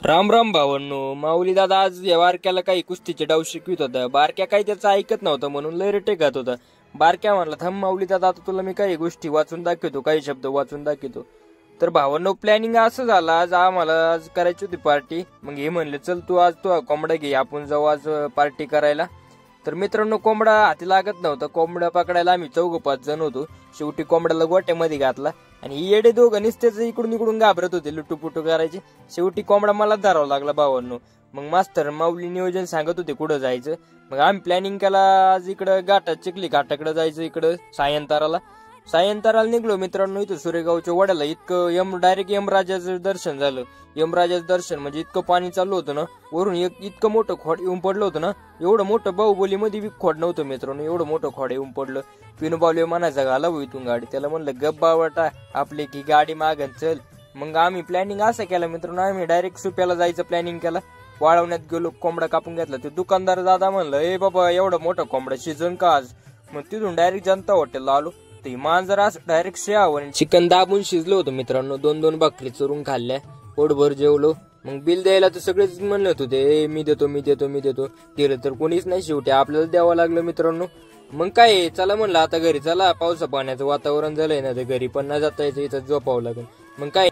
राम राम भावांनो, माऊली दादा आज या बारक्याला काही कुस्तीचे डाव शिकवित होता. बारक्या काही त्याचं ऐकत नव्हतं म्हणून लय रेटे खात होता. बारक्या म्हणला, थांब माऊली दादा, आता तुला मी काही गोष्टी वाचून दाखवतो, काही शब्द वाचून दाखवतो. तर भावांनो, प्लॅनिंग असं झालं, आज करायची होती पार्टी. मग हे म्हणले, चल तू आज तू कोंबडा घे, आपण जाऊ आज पार्टी करायला. तर मित्रांनो, कोंबडा हाती लागत नव्हता. कोंबडा पकडायला आम्ही 4-5 जण होतो. शेवटी कोंबड्याला गोट्यामध्ये घातला आणि ही येडे दोघं नुसतेच इकडून इकडून घाबरत होते, लुटूपुटू करायचे. शेवटी कोंबडा मला धरावा लागला भावांनो. मग मास्तर माऊली नियोजन सांगत होते कुठं जायचं. मग आम्ही प्लॅनिंग केला, आज इकडं चिखली घाटाकडे जायचं, इकडं सायंताराला निघलो मित्रांनो. इथं सुरेगावच्या वड्याला इतकं डायरेक्ट यमराजाचं दर्शन झालं. यमराजाचं दर्शन म्हणजे इतकं पाणी चालू होतं ना, वरून इतकं मोठं खोड येऊन पडलं होतं ना. एवढं मोठं बाहुबलीमध्ये खोड नव्हतं मित्रांनो, एवढं मोठं खोड येऊन पडलं. पिनूबावले म्हणायचा, घालावं इथून गाडी. त्याला म्हणलं, गप्पा वाटा आपले की गाडी मागन चल. मग आम्ही प्लॅनिंग असं केलं मित्रांनो, आम्ही डायरेक्ट सुप्याला जायचं प्लॅनिंग केला. वाळवण्यात गेलो, कोंबडा कापून घेतला. ते दुकानदार दादा म्हणलं, ए बाबा, एवढं मोठं कोंबडा शिजन का आज? मग तिथून डायरेक्ट जनता हॉटेलला आलो. ते मांजर असं डायरेक्ट शेवावर चिकन दाबून शिजलो होतं मित्रांनो. 2-2 भाकरी चुरून खाल्ल्या, पोटभर जेवलो. मग बिल द्यायला तर सगळेच म्हणत होते, मी देतो. केलं तर कोणीच नाही, शेवटी आपल्याला द्यावं लागलं मित्रांनो. मग काय, चला म्हणलं आता घरी चला, पावसा पाण्याचं वातावरण झालंय ना, तर घरी पण न जाता यायचं, इथं झोपावं लागेल. मग काय